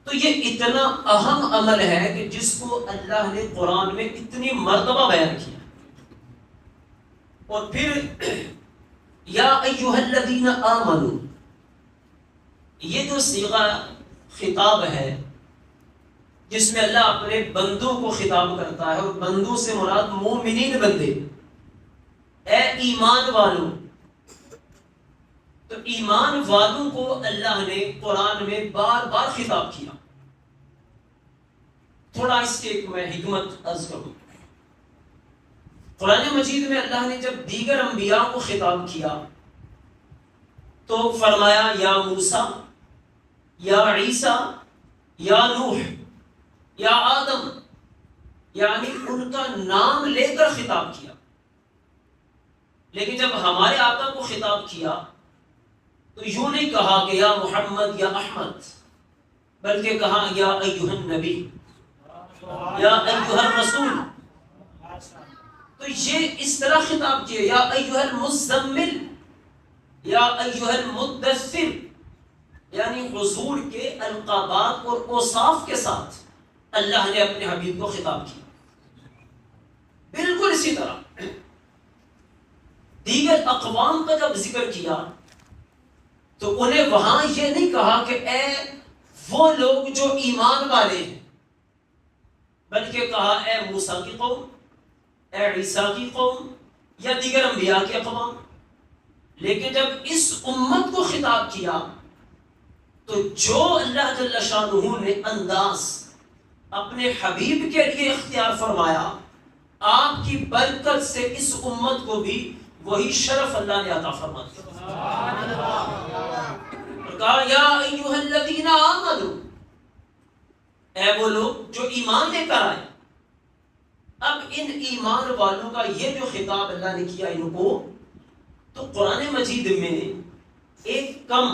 تو یہ اتنا اہم عمل ہے کہ جس کو اللہ نے قرآن میں اتنی مرتبہ بیان کیا. اور پھر یا ایھا الذین آمنوا، یہ جو صیغہ خطاب ہے جس میں اللہ اپنے بندوں کو خطاب کرتا ہے، اور بندوں سے مراد مومنین بندے، اے ایمان والوں. تو ایمان والوں کو اللہ نے قرآن میں بار بار خطاب کیا. تھوڑا اس کے میں حکمت عرض کروں. قرآن مجید میں اللہ نے جب دیگر انبیاء کو خطاب کیا تو فرمایا یا موسیٰ، یا عیسیٰ، یا نوح، یا آدم، یعنی ان کا نام لے کر خطاب کیا. لیکن جب ہمارے آقا کو خطاب کیا تو یوں نہیں کہا کہ یا محمد یا احمد، بلکہ کہا یا ایھا النبی، یا ایھا الرسول. تو یہ اس طرح خطاب کیا یا ایھا المزمل، یا ایھا المدثر، یعنی حضور کے القابات اور اوصاف کے ساتھ اللہ نے اپنے حبیب کو خطاب کیا. بالکل اسی طرح دیگر اقوام کا جب ذکر کیا تو انہیں وہاں یہ نہیں کہا کہ اے وہ لوگ جو ایمان والے ہیں، بلکہ کہا اے موسیٰ کی قوم، اے عیسیٰ کی قوم، یا دیگر انبیاء کے اقوام. لیکن جب اس امت کو خطاب کیا تو جو اللہ جل شانہ نے انداز اپنے حبیب کے لیے اختیار فرمایا، آپ کی برکت سے اس امت کو بھی وہی شرف اللہ نے عطا فرما دیا. اور کہا یا ایھا الذین آمنوا، اے وہ لوگ جو ایمان لے کر آئے. اب ان ایمان والوں کا یہ جو خطاب اللہ نے کیا ان کو، تو قرآن مجید میں ایک کم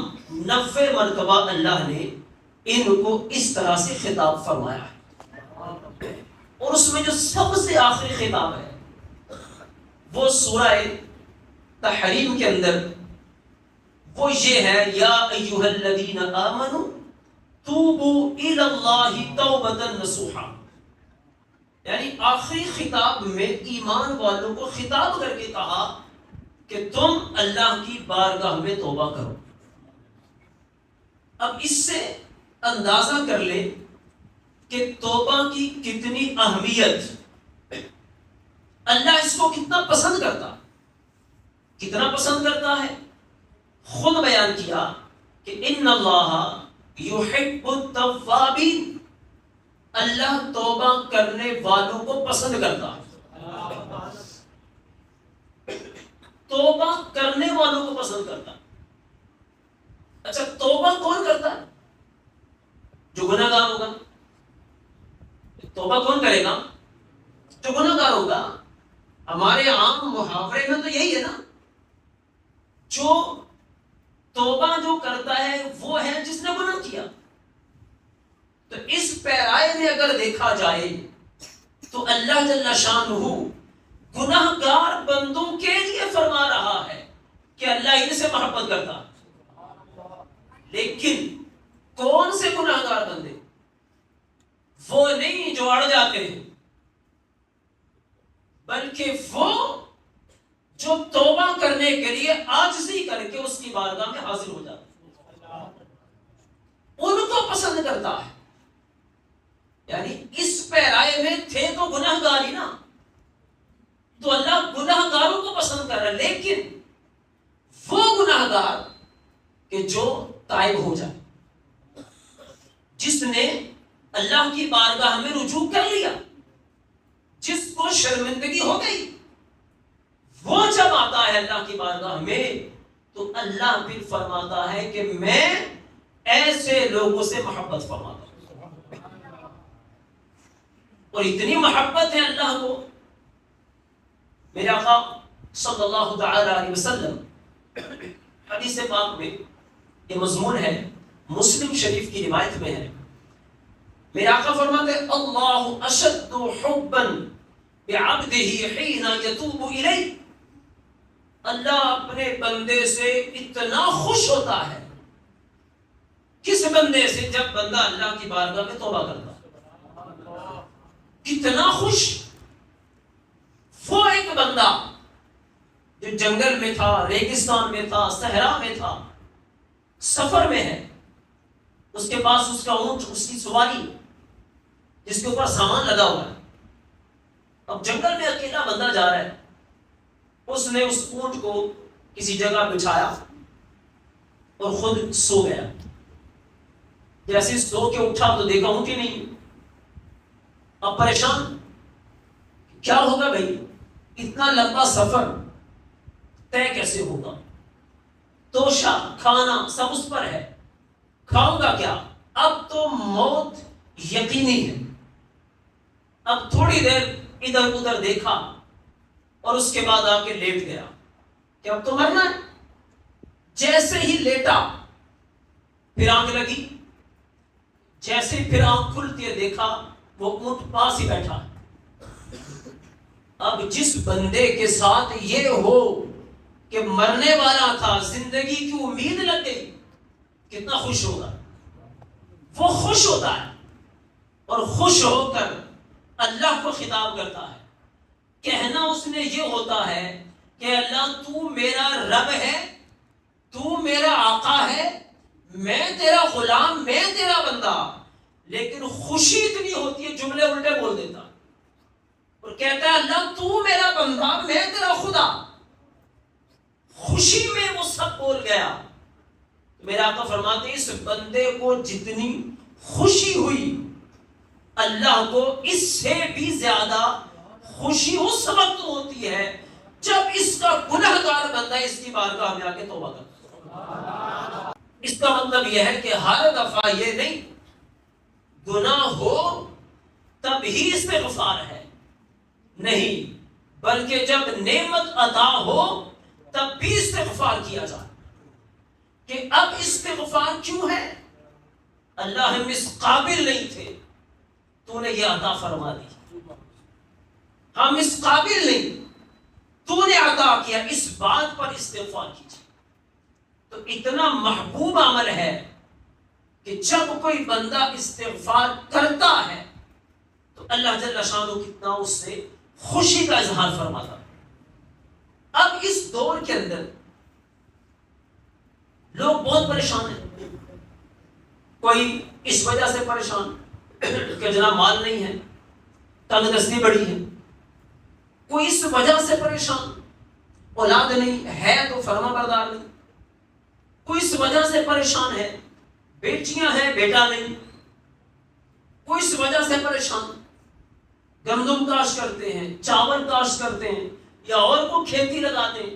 90 مرتبہ اللہ نے ان کو اس طرح سے خطاب فرمایا ہے. اور اس میں جو سب سے آخری خطاب ہے وہ سورہ تحریم کے اندر وہ یہ ہے یا ایھا الذین آمنوا توبوا الی اللہ توبۃ نصوحا. یعنی آخری خطاب میں ایمان والوں کو خطاب کر کے کہا کہ تم اللہ کی بارگاہ میں توبہ کرو. اب اس سے اندازہ کر لیں کہ توبہ کی کتنی اہمیت، اللہ اس کو کتنا پسند کرتا، کتنا پسند کرتا ہے. خود بیان کیا کہ ان اللہ یحب التوابین، اللہ توبہ کرنے والوں کو پسند کرتا ہے. توبہ کرنے والوں کو پسند کرتا ہے. اچھا توبہ کون کرتا ہے؟ جو گناہ گار ہوگا. توبہ کون کرے گا؟ جو گناہ گار ہوگا. ہمارے عام محاورے میں تو یہی ہے نا، جو توبہ جو کرتا ہے وہ ہے جس نے گناہ کیا. تو اس پیرائے میں اگر دیکھا جائے تو اللہ جل شانہ گناہ گار بندوں کے لیے فرما رہا ہے کہ اللہ ان سے محبت کرتا. لیکن کون سے گناہ گار بندے؟ وہ نہیں جو اڑ جاتے ہیں، بلکہ وہ جو توبہ کرنے کے لیے عاجزی کر کے اس کی بارگاہ میں حاضر ہو جاتے ہیں، ان کو پسند کرتا ہے. یعنی اس پیرائے میں تھے تو گناہ گار ہی نا، تو اللہ گناہ گاروں کو پسند کر رہا ہے. لیکن وہ گناہ گار کہ جو تائب ہو جائے، جس نے اللہ کی بارگاہ میں رجوع کر لیا، جس کو شرمندگی ہو گئی، وہ جب آتا ہے اللہ کی بارگاہ میں تو اللہ پھر فرماتا ہے کہ میں ایسے لوگوں سے محبت فرماتا ہوں. اور اتنی محبت ہے اللہ کو. میرے آقا صلی اللہ تعالی علیہ وسلم حدیث پاک میں یہ مضمون ہے، مسلم شریف کی روایت میں ہے. میرے آقا فرماتے ہیں اللہ اشد حبا بعبدہ حین یتوب الیہ. اللہ اپنے بندے سے اتنا خوش ہوتا ہے کس بندے سے؟ جب بندہ اللہ کی بارگاہ میں توبہ کرتا. کتنا خوش وہ ایک بندہ جو جنگل میں تھا، ریگستان میں تھا، صحرا میں تھا، سفر میں ہے، اس کے پاس اس کا اونٹ، اس کی سواری جس کے اوپر سامان لگا ہوا ہے. اب جنگل میں اکیلا بندہ جا رہا ہے. اس نے اس اونٹ کو کسی جگہ بچھایا اور خود سو گیا. جیسے سو کے اٹھا تو دیکھا اونٹ ہی نہیں. اب پریشان، کیا ہوگا بھائی، اتنا لمبا سفر طے کیسے ہوگا؟ توشہ کھانا سب اس پر ہے، کھاؤں گا کیا؟ اب تو موت یقینی ہے. اب تھوڑی دیر ادھر ادھر دیکھا اور اس کے بعد آ کے لیٹ گیا کہ اب تو مرنا ہے. جیسے ہی لیٹا پھر آنکھ لگی، جیسے پھر آنکھ کھلتی ہے دیکھا وہ اونٹ پاس ہی بیٹھا. اب جس بندے کے ساتھ یہ ہو کہ مرنے والا تھا، زندگی کی امید لگ گئی، کتنا خوش ہوگا. وہ خوش ہوتا ہے اور خوش ہو کر اللہ کو خطاب کرتا ہے. کہنا اس نے یہ ہوتا ہے کہ اللہ تو میرا رب ہے، تو میرا آقا ہے، میں تیرا غلام، میں تیرا بندہ. لیکن خوشی اتنی ہوتی ہے جملے الٹے بول دیتا اور کہتا ہے اللہ تو میرا بندہ، میں تیرا خدا. خوشی میں وہ سب بول گیا. میرے آقا فرماتے ہیں اس بندے کو جتنی خوشی ہوئی، اللہ کو اس سے بھی زیادہ خوشی اس وقت ہوتی ہے جب اس کا گنہگار بندہ اس کی بارگاہ میں آ کے توبہ کرتا. اس کا مطلب یہ ہے کہ ہر دفعہ یہ نہیں گناہ ہو تب ہی استغفار ہے، نہیں، بلکہ جب نعمت عطا ہو تب بھی استغفار کیا جائے. کہ اب استغفار کیوں ہے؟ اللہ ہم اس قابل نہیں تھے، تو نے یہ عطا فرما دی. ہم اس قابل نہیں، تو نے عطا کیا، اس بات پر استغفار کیجیے. تو اتنا محبوب عمل ہے کہ جب کوئی بندہ استغفار کرتا ہے تو اللہ جل شانہ کتنا اس سے خوشی کا اظہار فرماتا. اب اس دور کے اندر لوگ بہت پریشان ہیں. کوئی اس وجہ سے پریشان کہ جناب مال نہیں ہے، تنگ دستی بڑی ہے. کوئی اس وجہ سے پریشان، اولاد نہیں ہے تو فرما بردار نہیں. کوئی اس وجہ سے پریشان ہے، بیٹیاں ہیں بیٹا نہیں. کوئی اس وجہ سے پریشان، گندم کاشت کرتے ہیں، چاول کاشت کرتے ہیں یا اور کو کھیتی لگاتے ہیں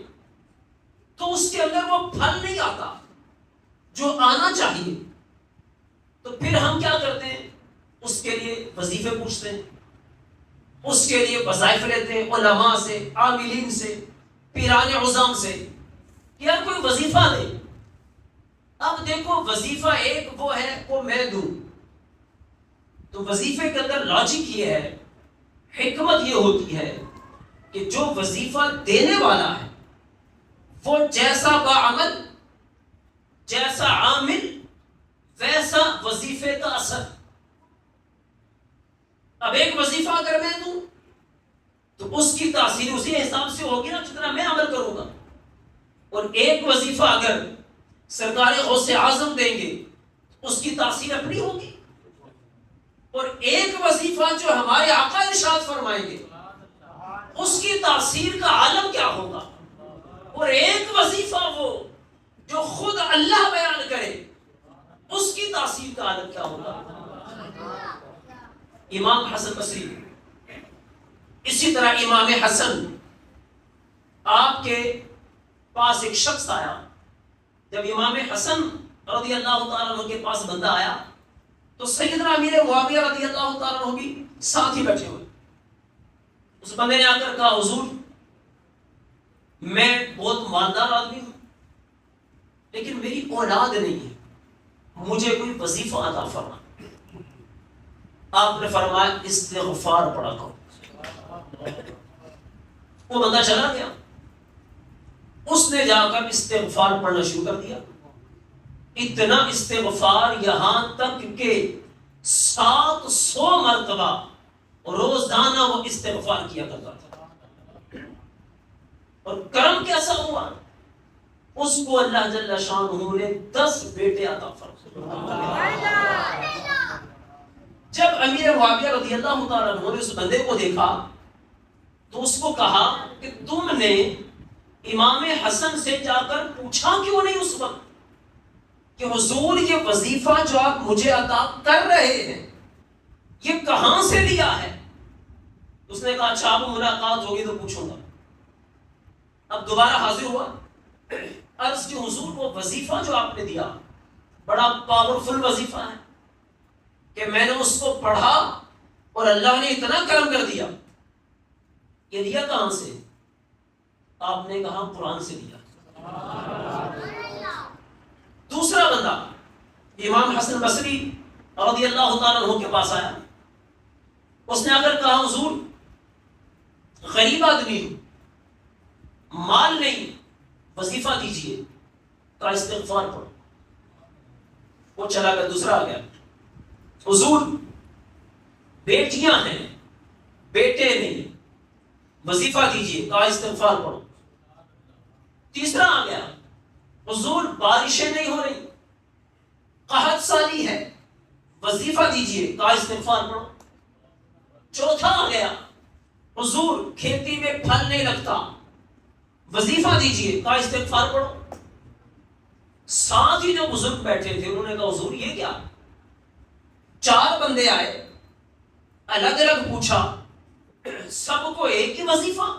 تو اس کے اندر وہ پھل نہیں آتا جو آنا چاہیے. تو پھر ہم کیا کرتے ہیں؟ اس کے لیے وظیفے پوچھتے ہیں، اس کے لیے وظائف لیتے ہیں علماء سے، عاملین سے، پیران عظام سے، یار کوئی وظیفہ دے. اب دیکھو وظیفہ ایک وہ ہے وہ میں دوں، تو وظیفے کے اندر لاجک یہ ہے، حکمت یہ ہوتی ہے کہ جو وظیفہ دینے والا ہے وہ جیسا بعمل، جیسا عامل، ویسا وظیفے کا اثر. اب ایک وظیفہ اگر میں دوں تو اس کی تاثیر اسی حساب سے ہوگی نا جتنا میں عمل کروں گا. اور ایک وظیفہ اگر سرکار غوث اعظم دیں گے اس کی تاثیر اپنی ہوگی. اور ایک وظیفہ جو ہمارے آقا ارشاد فرمائیں گے اس کی تاثیر کا عالم کیا ہوگا. اور ایک وظیفہ وہ جو خود اللہ بیان کرے اس کی تاثیر کا عالم کیا ہوگا. امام حسن بصری، اسی طرح امام حسن، آپ کے پاس ایک شخص آیا. جب امام حسن رضی اللہ تعالیٰ عنہ کے پاس بندہ آیا تو سیدنا امیر معاویہ رضی اللہ تعالیٰ عنہ بھی ساتھ ہی بیٹھے ہوئے. اس بندے نے آ کر کہا حضور میں بہت مالدار آدمی ہوں لیکن میری اولاد نہیں ہے، مجھے کوئی وظیفہ عطا فرما. آپ نے فرمایا استغفار پڑھا کرو. وہ بندہ چلا گیا، اس نے جا کر استغفار پڑھنا شروع کر دیا. اتنا استغفار یہاں تک کہ 700 مرتبہ روزانہ وہ استغفار کیا کرتا تھا. اور کرم کیسا ہوا؟ اس کو اللہ جل شانہ نے 10 بیٹے عطا فرمائے. جب امیر معاویہ رضی اللہ تعالیٰ عنہ نے اس بندے کو دیکھا تو اس کو کہا کہ تم نے امام حسن سے جا کر پوچھا کیوں نہیں اس وقت کہ حضور یہ وظیفہ جو آپ مجھے عطا کر رہے ہیں یہ کہاں سے لیا ہے؟ اس نے کہا اچھا اب ملاقات ہوگی تو پوچھوں گا. اب دوبارہ حاضر ہوا، عرض کی حضور وہ وظیفہ جو آپ نے دیا بڑا پاورفل وظیفہ ہے کہ میں نے اس کو پڑھا اور اللہ نے اتنا کرم کر دیا. یہ دیا کہاں سے؟ آپ نے کہا قرآن سے دیا. دوسرا بندہ امام حسن بصری رضی اللہ تعالیٰ عنہ کے پاس آیا. اس نے آ کر کہا حضور غریب آدمی ہوں، مال نہیں، وظیفہ دیجیے. کہا استغفار پڑھو. وہ چلا گیا. دوسرا آ گیا، حضور بیٹیاں ہیں بیٹے نہیں، وظیفہ دیجیے. کہا استغفار پڑھو. تیسرا آ گیا، حضور بارشیں نہیں ہو رہی، قحط سالی ہے، وظیفہ دیجیے. کہا استغفار پڑھو. چوتھا آ گیا، حضور کھیتی میں پھل نہیں لگتا، وظیفہ دیجیے. کہا استغفار پڑھو. ساتھ ہی جو بزرگ بیٹھے تھے انہوں نے کہا حضور یہ کیا؟ 4 بندے آئے، الگ الگ پوچھا، سب کو ایک ہی وظیفہ،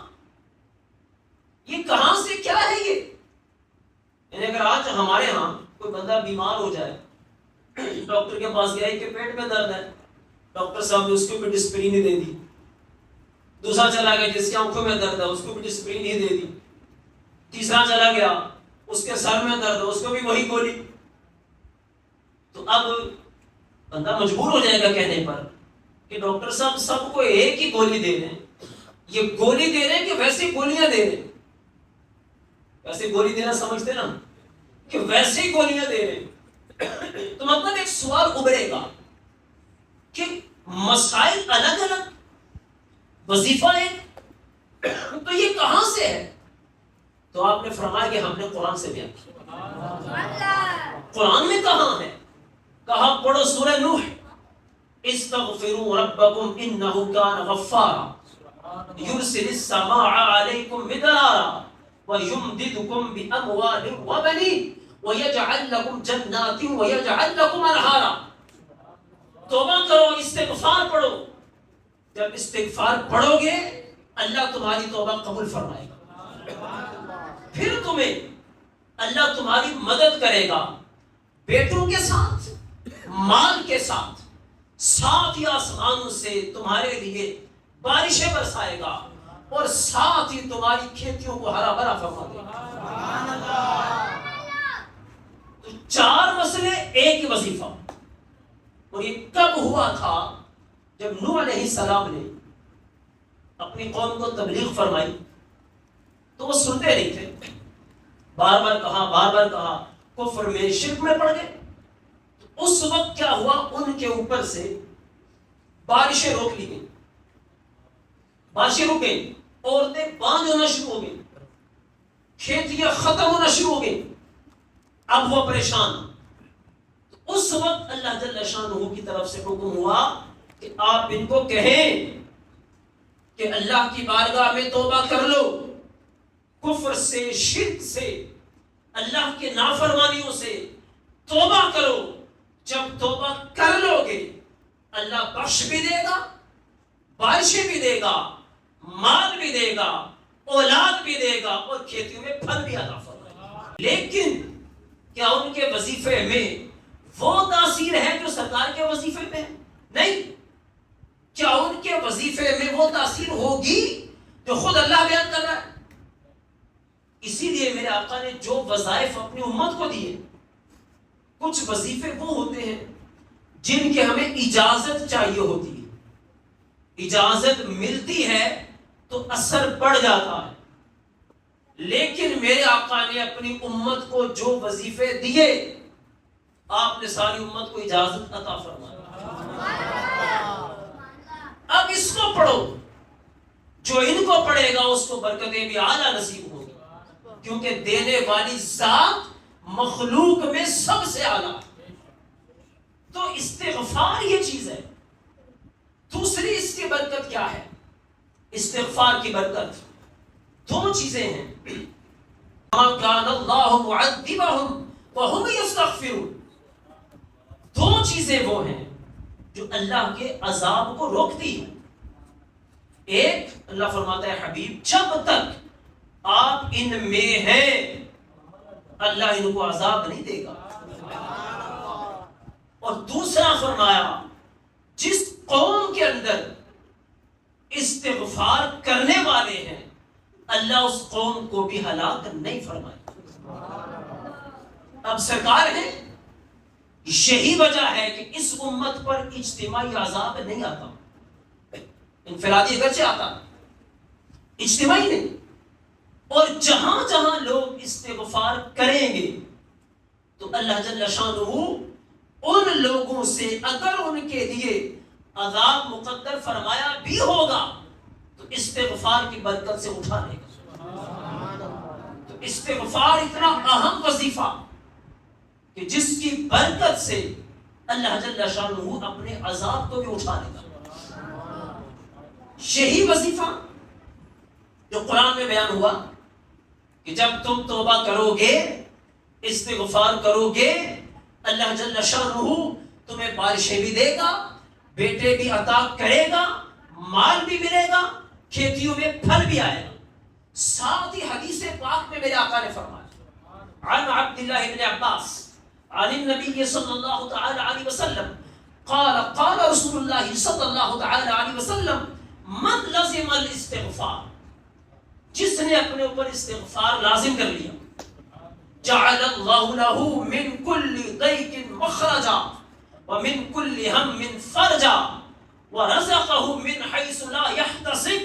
یہ کہاں سے کیا ہے یہ؟ یعنی اگر آج ہمارے ہاں کوئی بندہ بیمار ہو جائے، ڈاکٹر کے پاس گیا کہ پیٹ میں درد ہے، ڈاکٹر صاحب نے اس کو بھی ڈسپرین ہی دے دی. دوسرا چلا گیا جس کی آنکھوں میں درد ہے اس کو بھی ڈسپرین ہی دے دی. تیسرا چلا گیا اس کے سر میں درد ہے اس کو بھی وہی گولی. تو اب بندہ مجبور ہو جائے گا کہنے پر کہ ڈاکٹر صاحب سب کو ایک ہی گولی دے رہے ہیں، یہ گولی دے رہے ہیں کہ ویسی گولیاں دے رہے ہیں؟ ویسے گولی دینا سمجھتے نا کہ ویسے ہی گولیاں دے رہے ہیں. تو مطلب ایک سوال ابھرے گا کہ مسائل الگ الگ، وظیفہ ایک، تو یہ کہاں سے ہے؟ تو آپ نے فرمایا کہ ہم نے قرآن سے بیان کیا. قرآن میں کہاں ہے؟ کہا پڑھو سورہ نوح، استغفروا ربکم انہ کان غفارا یرسل السماء علیکم مدرارا ویمددکم باموال وبنین ویجعل لکم جنات ویجعل لکم انہارا. توبہ کرو، استغفار پڑھو. جب استغفار پڑھو گے اللہ تمہاری توبہ قبول فرمائے گا، پھر تمہیں اللہ تمہاری مدد کرے گا بیٹوں کے ساتھ، مال کے ساتھ، ساتھ ہی آسمانوں سے تمہارے لیے بارشیں برسائے گا اور ساتھ ہی تمہاری کھیتیوں کو ہرا بھرا فرما دے گا. تو 4 مسئلے ایک ہی وظیفہ. اور یہ کب ہوا تھا؟ جب نوح علیہ السلام نے اپنی قوم کو تبلیغ فرمائی تو وہ سنتے نہیں تھے، بار بار کہا، کفر میں شرک میں پڑ گئے. تو اس وقت کیا ہوا؟ ان کے اوپر سے بارشیں روک لی گئی، بارشیں رک گئی، عورتیں باندھ ہونا شروع ہو گئی، کھیتیاں ختم ہونا شروع ہو گئی. اب وہ پریشان. اس وقت اللہ جل شانہ کی طرف سے حکم ہوا کہ آپ ان کو کہیں کہ اللہ کی بارگاہ میں توبہ کر لو، کفر سے، شرک سے، اللہ کے نافرمانیوں سے توبہ کرو. جب توبہ کر لو گے اللہ بخش بھی دے گا، بارشیں بھی دے گا، مال بھی دے گا، اولاد بھی دے گا اور کھیتیوں میں پھل بھی عطا فرمائے گا. لیکن کیا ان کے وظیفے میں وہ تاثیر ہے جو سرکار کے وظیفے میں ہے؟ نہیں. کیا ان کے وظیفے میں وہ تاثیر ہوگی جو خود اللہ بیان کر رہا ہے؟ اسی لیے میرے آقا نے جو وظائف اپنی امت کو دیے، کچھ وظیفے وہ ہوتے ہیں جن کے ہمیں اجازت چاہیے ہوتی ہے، اجازت ملتی ہے تو اثر بڑھ جاتا ہے. لیکن میرے آقا نے اپنی امت کو جو وظیفے دیے آپ نے ساری امت کو اجازت عطا فرمائی. اب اس کو پڑھو، جو ان کو پڑھے گا اس کو برکتیں بھی اعلیٰ نصیب ہوگی، کیونکہ دینے والی ذات مخلوق میں سب سے اعلیٰ. تو استغفار یہ چیز ہے. دوسری اس کی برکت کیا ہے؟ استغفار کی برکت دو چیزیں ہیں. مَا كَانَ اللَّهُ مُعَذِّبَهُمْ وَهُمْ يَسْتَغْفِرُونَ. دو چیزیں وہ ہیں جو اللہ کے عذاب کو روکتی ہیں. ایک، اللہ فرماتا ہے حبیب جب تک آپ ان میں ہیں اللہ ان کو عذاب نہیں دے گا. اور دوسرا فرمایا جس قوم کے اندر استغفار کرنے والے ہیں اللہ اس قوم کو بھی ہلاک نہیں فرمائے. اب سرکار ہے، یہی وجہ ہے کہ اس امت پر اجتماعی عذاب نہیں آتا. انفرادی اگرچہ آتا، اجتماعی نہیں. اور جہاں جہاں لوگ استغفار کریں گے تو اللہ جل شانہ ان لوگوں سے اگر ان کے لیے عذاب مقدر فرمایا بھی ہوگا تو استغفار کی برکت سے اٹھانے گا. تو استغفار اتنا اہم وظیفہ کہ جس کی برکت سے اللہ جل شانہ اپنے عذاب کو بھی اٹھانے گا. یہی وظیفہ جو قرآن میں بیان ہوا کہ جب تم توبہ کرو گے، استغفار کرو گے، اللہ جل شانہ تمہیں بارشیں بھی دے گا، بیٹے بھی عطا کرے گا، مال بھی ملے گا، کھیتیوں میں پھل بھی آئے گا. ساتھ ہی حدیث پاک میں میرے آقا نے فرمایا عن عبداللہ بن عباس عن النبی صلی اللہ تعالی علیہ وسلم قال قال رسول اللہ صلی اللہ تعالی علیہ وسلم من لزم الاستغفار، جس نے اپنے اوپر استغفار لازم کر لیا، جعل اللہ له من كل ضيق مخرجا ومن كل هم فرجا ورزقه من حيث لا يحتسب.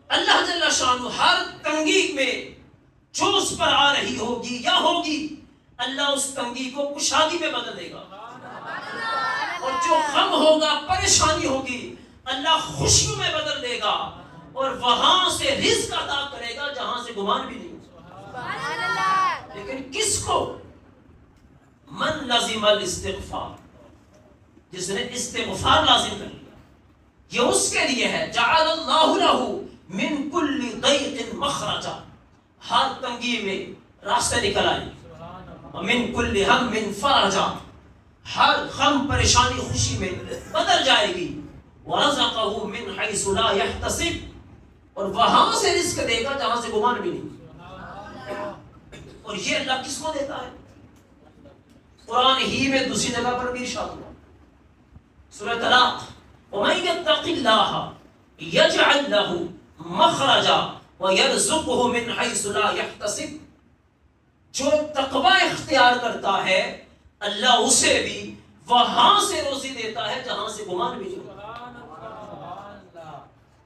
اللہ جل شانہ ہر تنگی میں جو اس پر آ رہی ہوگی یا ہوگی اللہ اس تنگی کو کشادی میں بدل دے گا. اور جو غم ہوگا، پریشانی ہوگی، اللہ خوشیوں میں بدل دے گا اور وہاں سے رزق عطا کرے گا جہاں سے گمان بھی نہیں. لیکن کس کو؟ من لازم الاستغفار، جس نے استغفار لازم کر لیا، یہ اس کے لیے ہے. جعل اللہ له من كل ضيق مخرجا، ہر تنگی میں راستہ نکل آئے. ومن كل هم فرجا، ہر غم پریشانی خوشی میں بدل جائے گی. ورزقه من حيث لا يحتسب، اور وہاں سے رزق دے گا جہاں سے گمان بھی نہیں. اور یہ اللہ کس کو دیتا ہے؟ قرآن ہی میں دوسری جگہ پر بھی ارشاد ہوا سورہ طلاق وَمَن يَتَّقِ اللَّهَ يَجْعَلْ لَهُ مَخْرَجًا وَيَرْزُقْهُ مِنْ حَيْثُ لَا يَحْتَسِبُ. جو تقوی اختیار کرتا ہے اللہ اسے بھی وہاں سے روزی دیتا ہے جہاں سے گمان بھی نہیں.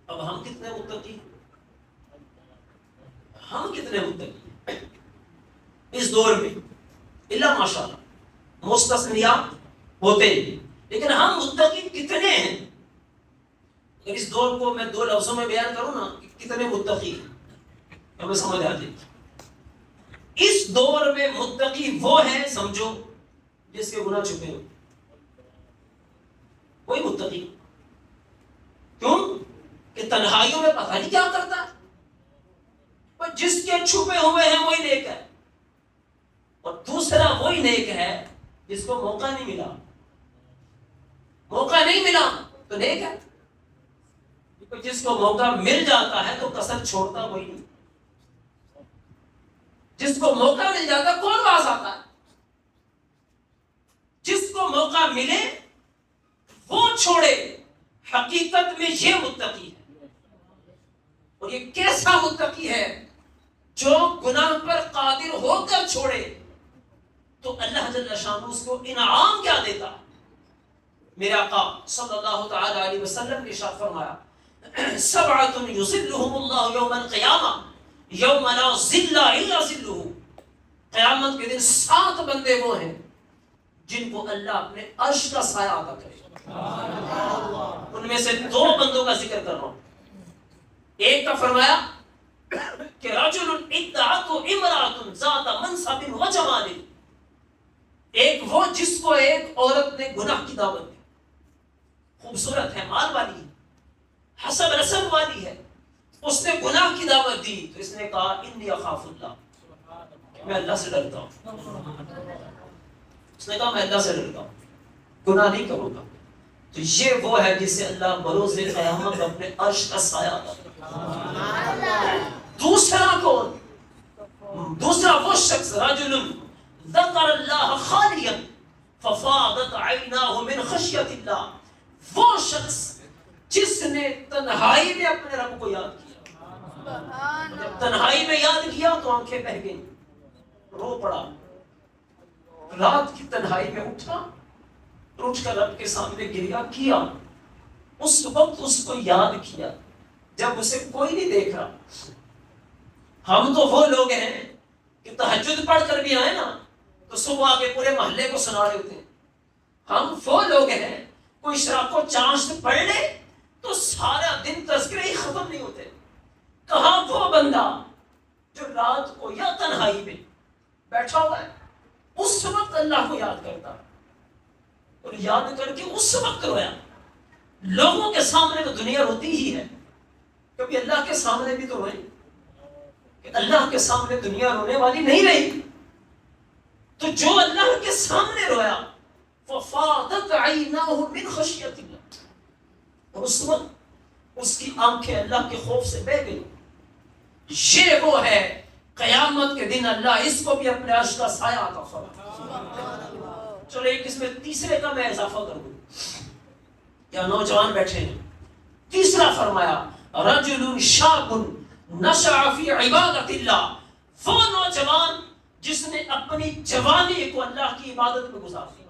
اب ہم کتنے متقی، ہم کتنے متقی اس دور میں؟ اللہ ماشاءاللہ مستثنیات ہوتے ہیں، لیکن ہم متقی کتنے ہیں؟ اگر اس دور کو میں دو لفظوں میں بیان کروں نا کہ کتنے متقی ہیں، ہمیں سمجھ آ جائے. اس دور میں متقی وہ ہیں سمجھو جس کے گناہ چھپے ہو. کوئی متقی کیوں کہ تنہائیوں میں پتہ نہیں کیا کرتا ہے، پر جس کے چھپے ہوئے ہیں وہی نیک ہے. اور دوسرا وہی نیک ہے جس کو موقع نہیں ملا. موقع نہیں ملا تو نیک ہے، جس کو موقع مل جاتا ہے تو کسر چھوڑتا وہی نہیں. جس کو موقع مل جاتا کون باز آتا ہے؟ جس کو موقع ملے وہ چھوڑے. حقیقت میں یہ متقی ہے. اور یہ کیسا متقی ہے؟ جو گناہ پر قادر ہو کر چھوڑے تو اللہ جل شانہ اس کو انعام کیا دیتا. میرے آقا صلی اللہ تعالی علیہ وسلم نے ارشاد فرمایا سبعۃ یظلھم اللہ یوم القیامہ یوم لا ظل الا ظلہ. قیامت کے دن 7 بندے وہ ہیں جن کو اللہ اپنے عرش کا سایہ عطا کرے. ان میں سے 2 بندوں کا ذکر کر رہا ہوں. ایک کا فرمایا کہ رجل ادعت امرأة ذات منصب و جمال. ایک وہ جس کو ایک عورت نے گناہ کی دعوت دی, خوبصورت ہے, مال والی ہے, حسب رسب والی ہے, اس نے گناہ کی دعوت دی تو اس نے کہا انی اخاف اللہ, میں اللہ سے ڈرتا ہوں. اس نے کہا میں اللہ سے ڈرتا ہوں, گناہ نہیں کروں گا. تو یہ وہ ہے جسے اللہ بروز قیامت اپنے عرش کا سایہ عطا. دوسرا کون؟ دوسرا وہ شخص رجل ذکر اللہ خالیا ففاضت عیناہ من خشیت اللہ. وہ شخص جس نے تنہائی میں اپنے رب کو یاد کیا. جب تنہائی میں یاد کیا تو آنکھیں بہہ گئیں, رو پڑا. رات کی تنہائی میں اٹھا, اٹھ کر رب کے سامنے گریا کیا. اس وقت اس کو یاد کیا جب اسے کوئی نہیں دیکھ رہا. ہم تو وہ لوگ ہیں کہ تہجد پڑھ کر بھی آئے نا تو صبح کے پورے محلے کو سنا رہے ہوتے ہیں. ہم وہ لوگ ہیں کوئی شراق و چاند پڑھ لے تو سارا دن تذکرے ہی ختم نہیں ہوتے. کہاں وہ بندہ جو رات کو یا تنہائی میں بیٹھا ہوا ہے, اس وقت اللہ کو یاد کرتا اور یاد کر کے اس وقت رویا. لوگوں کے سامنے تو دنیا روتی ہی ہے, کبھی اللہ کے سامنے بھی تو روئے. کہ اللہ کے سامنے دنیا رونے والی نہیں رہی. تو جو اللہ کے سامنے رویا ففاضت عیناہ من خشیت اللہ, اور اس وقت اس کی آنکھیں اللہ کے خوف سے بہہ گئی. یہ وہ ہے قیامت کے دن اللہ اس کو بھی اپنے عرش کا سایہ عطا فرمائے. چلو ایک اس میں تیسرے کا میں اضافہ کر دوں, یا نوجوان بیٹھے ہیں. تیسرا فرمایا رجل شاب نشأ فی عبادت اللہ. وہ نوجوان جس نے اپنی جوانی کو اللہ کی عبادت میں گزار دی.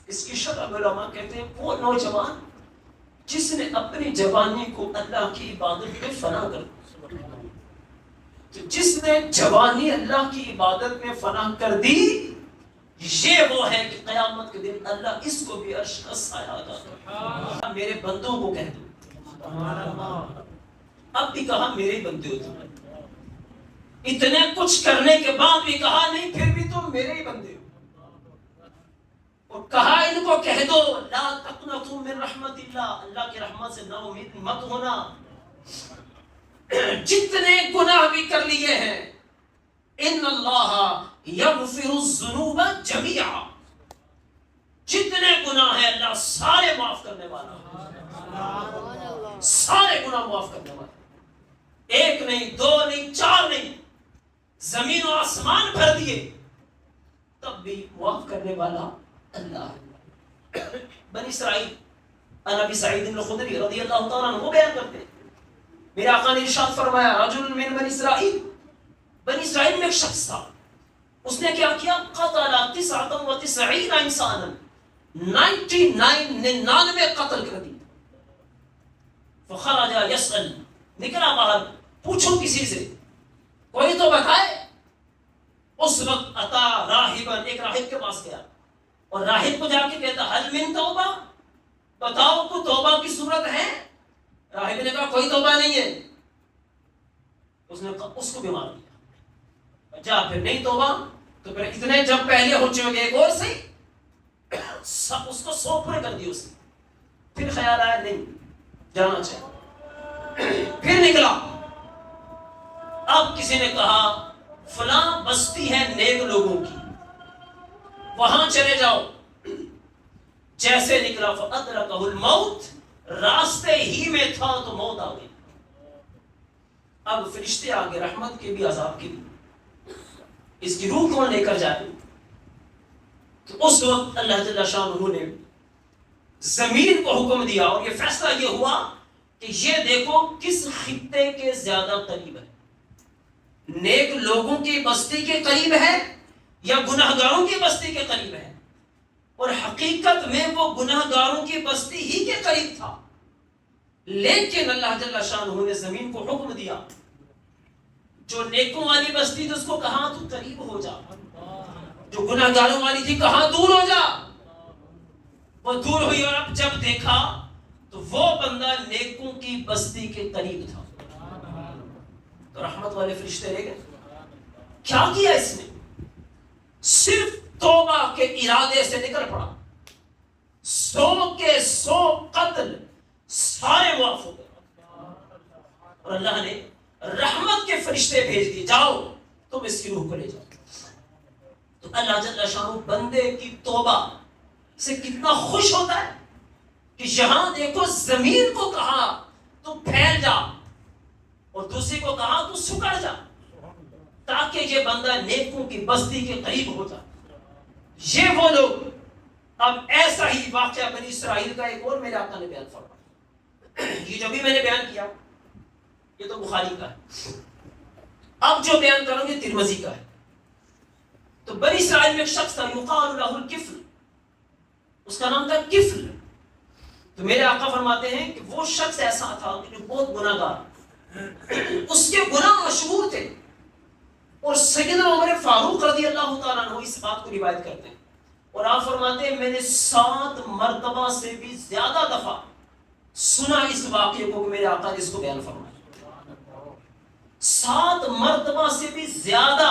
اس کی شرح علماء کہتے ہیں وہ نوجوان جس نے اپنی جوانی کو اللہ کی عبادت میں فنا کر دی. تو جس نے جوانی اللہ کی عبادت میں فنا کر دی, یہ وہ ہے کہ قیامت کے دن اللہ اس کو بھی عرش کا سایہ عطا کرے. میرے بندوں کو کہہ دو, اب بھی کہا میرے بندے ہو تم. اتنے کچھ کرنے کے بعد بھی کہا نہیں پھر بھی تم میرے ہی بندے ہو. اور کہا ان کو کہہ دو لا تقنطوا من رحمت اللہ, اللہ کی رحمت سے نا امید مت ہونا. جتنے گناہ بھی کر لیے ہیں, ان اللہ یغفر الذنوب جميعا, جتنے گناہ ہیں اللہ سارے معاف کرنے والا ہے. سارے گناہ معاف کرنے والا, ایک نہیں, 2 نہیں, 4 نہیں, زمین و آسمان بھر دیے تب بھی معاف کرنے والا اللہ. بنی اسرائیل ابی سعید الخدری رضی اللہ تعالیٰ عنہ بیان کرتے ہیں, میرے آقا نے ارشاد فرمایا رجل من بنی اسرائیل, بنی اسرائیل میں ایک شخص تھا, اس نے کیا کیا قتل 99 انسانا, 99 قتل کر دی. فخرج يسأل, نکلا باہر پوچھو کسی سے, کوئی تو بتائے. اس وقت اتا راہبا, ایک راہب کے پاس گیا اور راہب کو جا کے کہتا حل من توبہ, بتاؤ کو توبہ کی صورت ہے. راہب نے کہا کوئی توبہ نہیں ہے. اس نے اس کو بھی مار دیا. جا پھر نہیں توبہ تو پھر اتنے جب پہلے ہو چکے ایک اور سے اس کو 100 پورے کر دی. اس نے پھر خیال آیا نہیں جانا چاہیے, پھر نکلا. اب کسی نے کہا فلاں بستی ہے نیک لوگوں کی, وہاں چلے جاؤ. جیسے نکلا فأدرکہ الموت, راستے ہی میں تھا تو موت آ گئی. اب فرشتے آگے رحمت کے بھی عذاب کے بھی, اس کی روح کون لے کر جائے. تو اس وقت اللہ جل شانہ نے زمین کو حکم دیا اور یہ فیصلہ یہ ہوا کہ یہ دیکھو کس خطے کے زیادہ قریب ہے, نیک لوگوں کی بستی کے قریب ہے یا گناہگاروں کی بستی کے قریب ہے. اور حقیقت میں وہ گناہگاروں کی بستی ہی کے قریب تھا, لیکن اللہ جل شانہ نے زمین کو حکم دیا جو نیکوں والی بستی تھی اس کو کہا تو قریب ہو جا. جو گناہ گاروں والی تھی کہاں دور ہو جا، وہ دور ہوئی، اور اب جب دیکھا تو وہ بندہ نیکوں کی بستی کے قریب تھا، تو رحمت والے فرشتے لے گئے. کیا کیا اس نے؟ صرف توبہ کے ارادے سے نکل پڑا، 100 کے 100 قتل سارے معاف ہو گئے، اور اللہ نے رحمت کے فرشتے بھیج دیے، جاؤ تم اس کی روح کو لے جاؤ. تو اللہ جل شانہ بندے کی توبہ سے کتنا خوش ہوتا ہے کہ یہاں دیکھو زمین کو کہا تو پھیل جا، اور دوسری کو کہا تو سکڑ جا، تاکہ یہ بندہ نیکوں کی بستی کے قریب ہو جائے. یہ وہ لوگ. اب ایسا ہی واقعہ بنی اسرائیل کا ایک اور میرے آقا نے بیان فرمایا. یہ جو بھی میں نے بیان کیا یہ تو بخاری کا ہے، اب جو بیان کروں گے ترمذی کا ہے. تو بنی اسرائیل میں ایک شخص تھا یقال له الکفل، اس کا نام تھا کفل. تو میرے آقا فرماتے ہیں کہ وہ شخص ایسا تھا کہ جو بہت گناہ گار، اس کے گناہ مشہور تھے، اور سیدنا عمر فاروق رضی اللہ تعالیٰ عنہ اس بات کو روایت کرتے ہیں، اور آپ فرماتے ہیں میں نے 7 مرتبہ سے بھی زیادہ دفعہ سنا اس واقعے کو کہ میرے آقا نے اس کو بیان فرمایا. 7 مرتبہ سے بھی زیادہ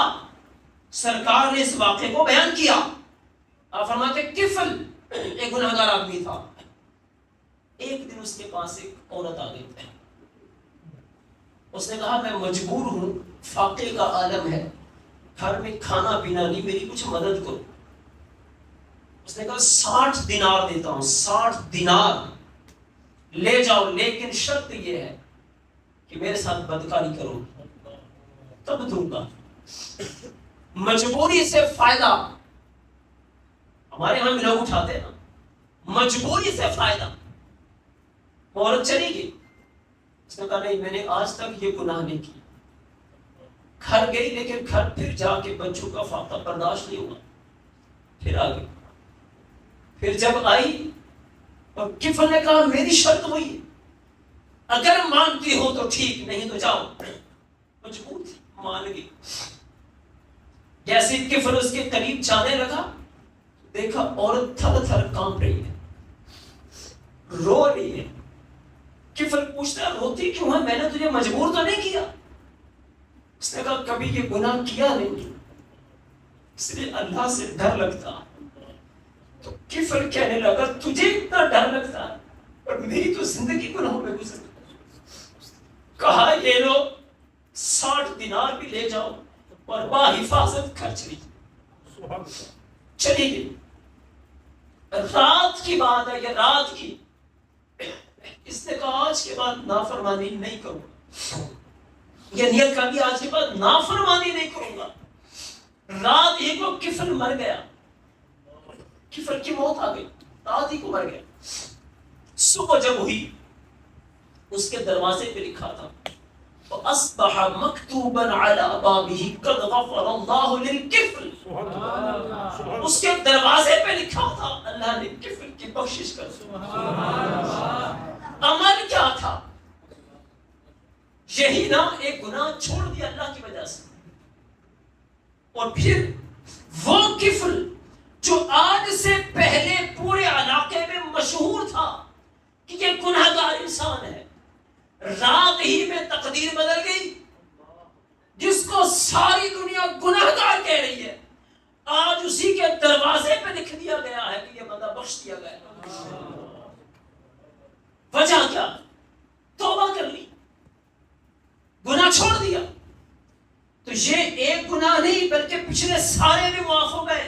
سرکار نے اس واقعے کو بیان کیا. آپ فرماتے ہیں کفل ایک گناہ گار آدمی تھا. ایک دن اس کے پاس ایک عورت آ گئی، اس نے کہا میں مجبور ہوں، فاقے کا عالم ہے، گھر میں کھانا پینا نہیں، میری کچھ مدد کرو. اس نے کہا 60 دینار دیتا ہوں، 60 دینار لے جاؤ، لیکن شرط یہ ہے کہ میرے ساتھ بدکاری کرو تب دوں گا. مجبوری سے فائدہ، ہمارے یہاں بھی لوگ اٹھاتے ہیں نا، مجبوری سے فائدہ. عورت چلی گئی، اس نے کہا نہیں میں نے آج تک یہ گناہ نہیں کی. گھر گئی، لیکن گھر پھر جا کے بچوں کا فاقہ برداشت نہیں ہوا، پھر آ گئی. پھر جب آئی اور کفل نے کہا میری شرط ہوئی ہے، اگر مانتی ہو تو ٹھیک، نہیں تو جاؤ. مجبور تھی، مان گئی. جیسے کفل اس کے قریب جانے لگا، دیکھا عورت تھر تھر کانپ رہی ہے، رو رہی ہے. کفل پوچھتا ہے روتی کیوں ہے، میں نے تجھے مجبور تو نہیں کیا. اس نے کہا کبھی یہ گناہ کیا نہیں، اس لیے اللہ سے ڈر لگتا. تو کفل کہنے لگا تجھے اتنا ڈر لگتا ہے اور میری تو زندگی گناہوں میں گزر. کہا یہ لو 60 دینار بھی لے جاؤ اور باحفاظت گھر چلی گئی. رات کی بات ہے، یہ رات کی. اس نے کہا آج کے بعد نافرمانی نہیں کروں گا، یہ نیت کر دی آج کے بعد نافرمانی نہیں کروں گا. رات ہی کو کفل مر گیا، کفل کی موت آ گئی، رات ہی کو مر گیا. صبح جب ہوئی اس کے دروازے پہ لکھا تھا فَأَصْبَحَ مَكْتُوبًا عَلَى بَابِهِ قَدْ غَفَرَ اللَّهُ لِلْكِفْلِ. اس کے دروازے پہ لکھا تھا اللہ نے کفل کی بخشش کر. عمل کیا تھا؟ یہی نا ایک گناہ چھوڑ دیا اللہ کی وجہ سے. اور پھر وہ کفل جو آج سے پہلے پورے علاقے میں مشہور تھا کہ یہ گناہ گار انسان ہے، رات ہی میں تقدیر بدل گئی. جس کو ساری دنیا گناہ گار کہہ رہی ہے، آج اسی کے دروازے پہ لکھ دیا گیا ہے کہ یہ بندہ بخش دیا گیا. وجہ کیا؟ توبہ کر لی، گناہ چھوڑ دیا. تو یہ ایک گناہ نہیں بلکہ پچھلے سارے بھی معاف ہو گئے.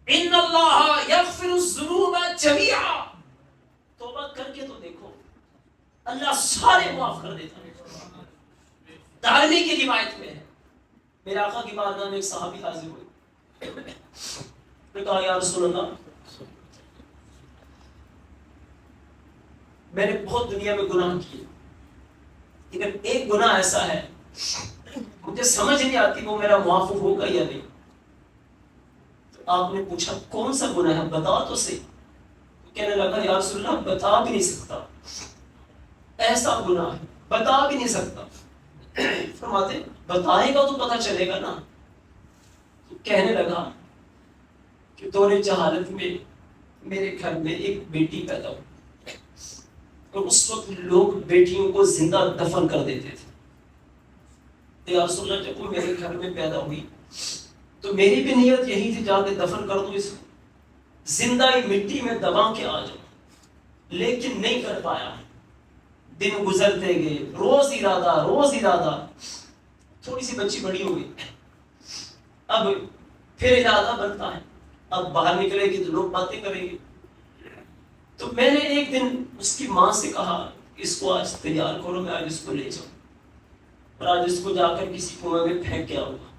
ان اللہ یغفر الذنوب جميعا. توبہ کر کے تو دیکھو اللہ سارے معاف کر دیتا ہے. دارمی کی روایت میں ہے، میرے آقا کی بارگاہ میں ایک صحابی حاضر ہوئے، نے کہا یا رسول اللہ میں نے بہت دنیا میں گناہ کیے، لیکن ایک گناہ ایسا ہے مجھے سمجھ نہیں آتی وہ میرا معاف ہوگا یا نہیں. تو آپ نے پوچھا کون سا گناہ ہے بتا تو صحیح. کہنے لگا یا رسول اللہ بتا بھی نہیں سکتا، ایسا گناہ ہے بتا بھی نہیں سکتا. فرماتے بتائے گا تو پتہ چلے گا نا. تو کہنے لگا کہ دور جہالت میں میرے گھر میں ایک بیٹی پیدا ہوئی اور اس وقت لوگ بیٹیوں کو زندہ دفن کر دیتے تھے. یا رسول اللہ جب وہ میرے گھر میں پیدا ہوئی تو میری بھی نیت یہی تھی جا کے دفن کر دوں اس کو, زندہ ہی مٹی میں دبا کے آ جاؤں, لیکن نہیں کر پایا. دن گزرتے گئے, روز ارادہ, تھوڑی سی بچی بڑی ہو گئی, اب پھر ارادہ بنتا ہے, اب باہر نکلے گی تو لوگ باتیں کریں گے. تو میں نے ایک دن اس کی ماں سے کہا اس کو آج تیار کرو, میں آج اس کو لے جاؤں اور آج اس کو جا کر کسی کنویں میں پھینک کے آؤں گا.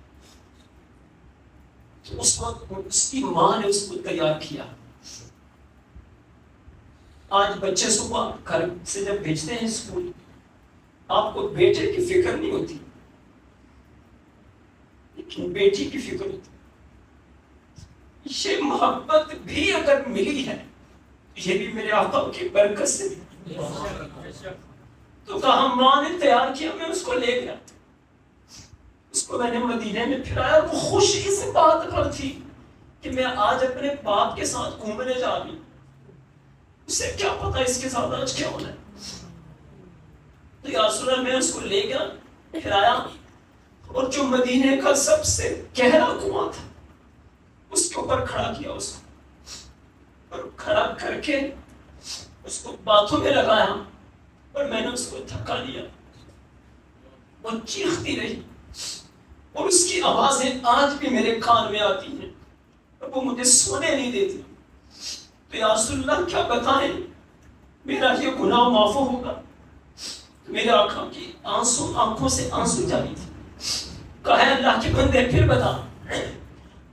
تو اس وقت اس کی ماں نے اس کو تیار کیا. آج بچے صبح گھر سے جب بھیجتے ہیں اسکول, آپ کو بیٹے کی فکر نہیں ہوتی لیکن بیٹی کی فکر ہوتی. یہ محبت بھی اگر ملی ہے یہ بھی میرے آقا کی برکت سے ملی. تو کہا ماں نے تیار کیا, میں اس کو لے گیا, اس کو میں نے مدینے میں پھرایا. وہ خوشی اس بات پر تھی کہ میں آج اپنے باپ کے ساتھ گھومنے جا رہی ہوں, اسے کیا پتا اس کے ساتھ آج کیا ہونا ہے. تو یا رسول اللہ میں اس کو لے گیا, پھرایا, اور جو مدینے کا سب سے گہرا کنواں تھا اس کے اوپر کھڑا کیا اس کو, اور کھڑا کر کے اس کو باتوں میں لگایا اور میں نے اس کو تھکا لیا. وہ چیختی رہی اور اس کی آوازیں آج بھی میرے کان میں آتی ہیں اور وہ مجھے سونے نہیں دیتی. تو یا رسول اللہ کیا بتائیں میرا یہ گناہ معاف ہوگا؟ میرے آقا کی آنکھوں سے آنسو جاری تھی. کہا ہے اللہ کے بندے پھر بتا.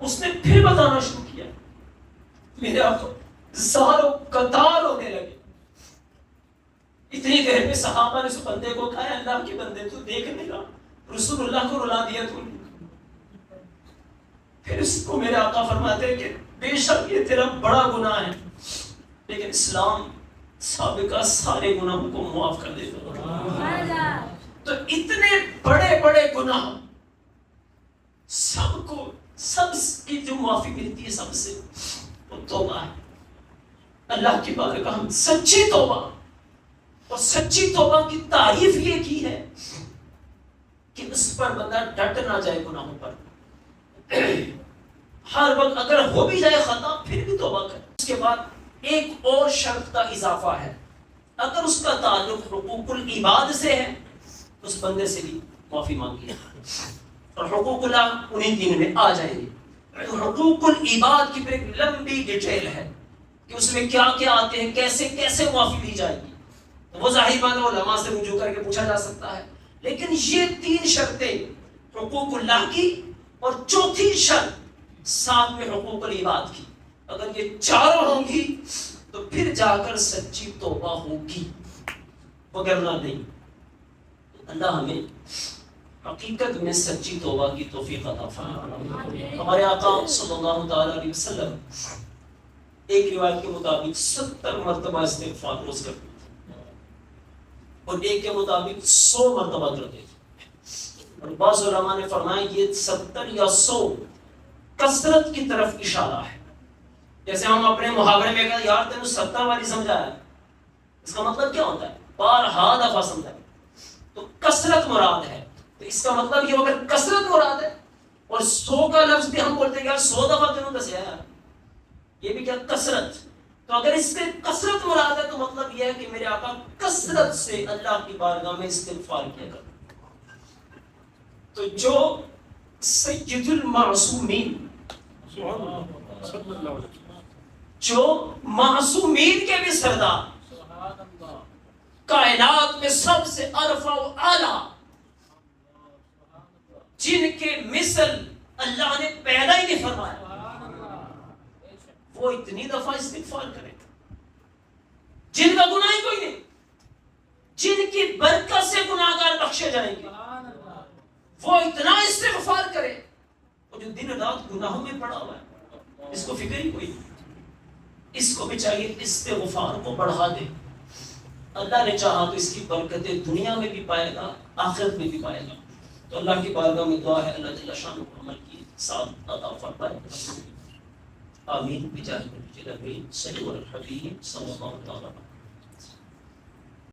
اس نے پھر بتانا شروع کیا. میرے آقا زاروں قطار ہونے لگے. اتنی دیر میں صحابہ نے اس بندے کو کہا ہے اللہ کے بندے تو دیکھ نہیں رہا, رسول اللہ کو رلا دیا تو نے. پھر اس کو میرے آقا فرماتے ہیں کہ بے شک یہ تیرا بڑا گناہ ہے لیکن اسلام سابقہ سارے گناہوں کو معاف کر دیتا. تو اتنے بڑے بڑے گناہ سب کی جو معافی ملتی ہے سب سے وہ توبہ ہے. اللہ کی بارگاہ ہم سچی توبہ, اور سچی توبہ کی تعریف یہ کی ہے کہ اس پر بندہ ڈٹ نہ جائے گناہوں پر. ہر وقت اگر ہو بھی جائے خطا پھر بھی توبہ کرے. اس کے بعد ایک اور شرط کا اضافہ ہے, اگر اس کا تعلق حقوق العباد سے ہے تو اس بندے سے بھی معافی مانگی ہے, اور حقوق اللہ انہیں دن میں آ جائیں گے. حقوق العباد کی پھر ایک لمبی ڈیٹیل ہے کہ اس میں کیا کیا آتے ہیں, کیسے کیسے معافی دی جائے گی. وہ ظاہر بات ہے علماء سے رجوع کر کے پوچھا جا سکتا ہے, لیکن یہ 3 شرطیں حقوق اللہ کی اور چوتھی شرط ساتھ میں حقوق العباد کی, اگر یہ چاروں ہوں گی تو پھر جا کر سچی توبہ ہوگی, وگرنہ نہیں. اللہ ہمیں حقیقت میں سچی توبہ کی توفیق عطا فرمائے. ہمارے آقا صلی اللہ تعالی علیہ وسلم ایک روایت کے مطابق 70 مرتبہ استغفار روز کرتے تھے اور ایک کے مطابق 100 مرتبہ کرتے تھے. اور بعض علماء نے فرمایا یہ 70 یا 100 کثرت کی طرف اشارہ ہے. جیسے ہم اپنے محاورے میں کہتے ہیں یار تینوں 70 والی سمجھایا, اس کا مطلب کیا ہوتا ہے؟ بارہا دفعہ سمجھایا. تو کثرت مراد ہے, تو اس کا مطلب یہ اگر کثرت مراد ہے اور 100 کا لفظ بھی ہم بولتے ہیں یار 100 دفعہ تینوں دسیا یار, یہ بھی کیا کثرت. تو اگر اس سے کثرت مراد ہے تو مطلب یہ ہے کہ میرے آقا کثرت سے اللہ کی بارگاہ میں استغفار کیا کرتے. تو جو سید المعصومین, جو معصومین کے بھی سردار, کائنات میں سب سے ارفع و اعلیٰ, جن کے مثل اللہ نے پیدا ہی نہیں فرمایا, وہ اتنی دفعہ استغفار کرے جن کا گناہ ہی کوئی نہیں, جن کی برکت سے گناہگار بخشے جائیں گے, وہ اتنا استغفار کرے. اور جو دن رات گناہوں میں پڑا ہوا ہے اس کو فکر ہی کوئی نہیں, اس کو بھی چاہیے استغفار کو بڑھا دے. اللہ نے چاہا تو اس کی برکتیں دنیا میں بھی پائے گا, آخرت میں بھی پائے گا. تو اللہ کی بارگاہ میں دعا ہے اللہ جل شانہ کو عمل کی ساتھ عطا فرمائے. آمین بجاہ نبی صلی اللہ علیہ وسلم.